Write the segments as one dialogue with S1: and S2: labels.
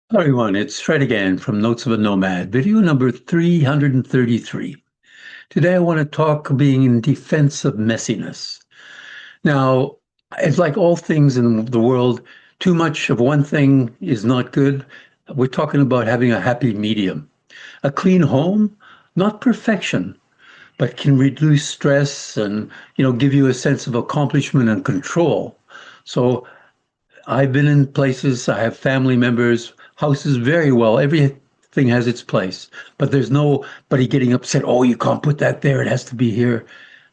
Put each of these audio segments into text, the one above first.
S1: Hello everyone, it's Fred again from Notes of a Nomad, video number 333. Today I want to talk being in defense of messiness. Now, it's like all things in the world, too much of one thing is not good. We're talking about having a happy medium. A clean home, not perfection, but can reduce stress and, give you a sense of accomplishment and control. So I've been in places, I have family members, houses very well, everything has its place, but there's nobody getting upset. Oh, you can't put that there, it has to be here.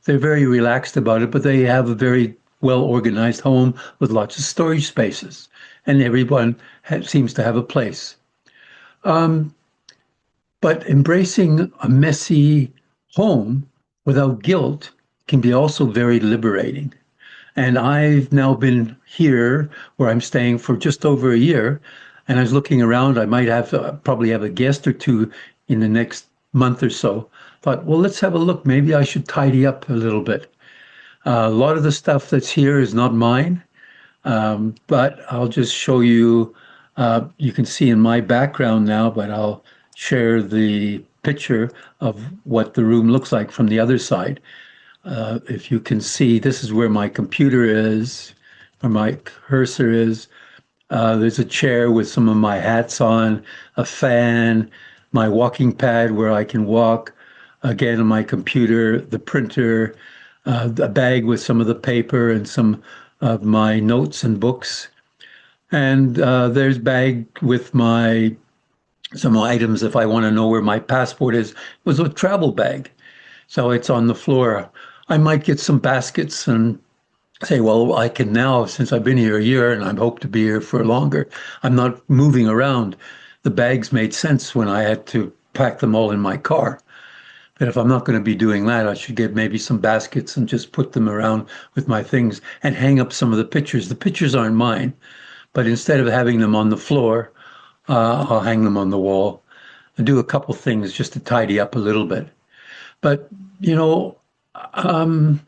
S1: They're very relaxed about it, but they have a very well organized home with lots of storage spaces, and everyone seems to have a place. Um, but embracing a messy home without guilt can be also very liberating. And I've now been here where I'm staying for just over a year. And I was looking around, I might have probably have a guest or two in the next month or so. Thought, well, let's have a look. Maybe I should tidy up a little bit. A lot of the stuff that's here is not mine, but I'll just show you. You can see in my background now, but I'll share the picture of what the room looks like from the other side. If you can see, this is where my computer is, where my cursor is. There's a chair with some of my hats on, a fan, my walking pad where I can walk, again, my computer, the printer, a bag with some of the paper and some of my notes and books. And there's bag with my some items if I want to know where my passport is. It was a travel bag. So it's on the floor. I might get some baskets and say, well, I can now, since I've been here a year and I hope to be here for longer, I'm not moving around. The bags made sense when I had to pack them all in my car. But if I'm not going to be doing that, I should get maybe some baskets and just put them around with my things and hang up some of the pictures. The pictures aren't mine, but instead of having them on the floor, I'll hang them on the wall and do a couple things just to tidy up a little bit. But, you know, um,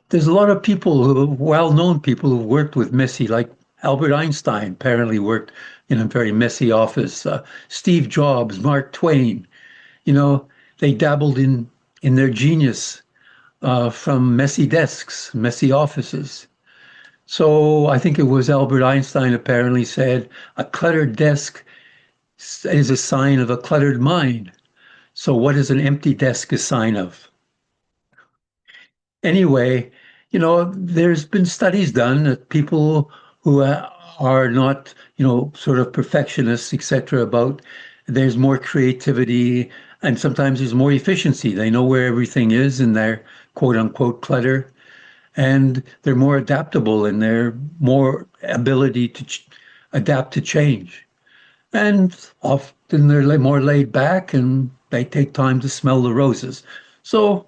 S1: there's a lot of people who, well-known people who've worked with messy, like Albert Einstein apparently worked in a very messy office. Steve Jobs, Mark Twain, you know, they dabbled in their genius from messy desks, messy offices. So I think it was Albert Einstein apparently said, a cluttered desk is a sign of a cluttered mind. So what is an empty desk a sign of? Anyway, there's been studies done that people who are not, sort of perfectionists, etc., about there's more creativity and sometimes there's more efficiency. They know where everything is in their quote unquote clutter, and they're more adaptable in their more ability to adapt to change. And often they're more laid back and they take time to smell the roses. So,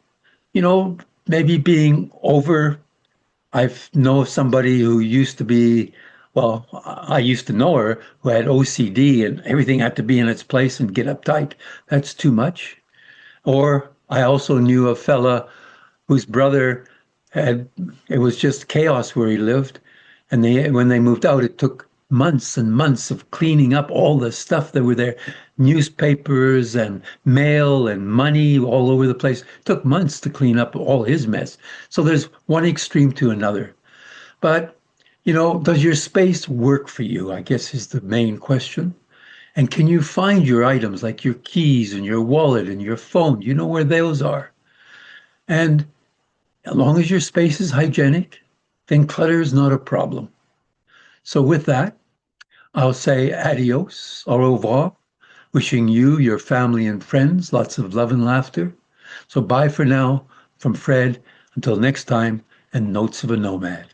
S1: maybe being over, I know somebody who used to be, well, I used to know her who had OCD and everything had to be in its place and get uptight. That's too much. Or I also knew a fella whose brother had, it was just chaos where he lived. And when they moved out, it took months and months of cleaning up all the stuff that were there, newspapers and mail and money all over the place. It took months to clean up all his mess. So there's one extreme to another. But, does your space work for you? I guess is the main question. And can you find your items like your keys and your wallet and your phone? You know where those are. And as long as your space is hygienic, then clutter is not a problem. So with that, I'll say adios, au revoir, wishing you, your family, and friends lots of love and laughter. So bye for now from Fred. Until next time, and Notes of a Nomad.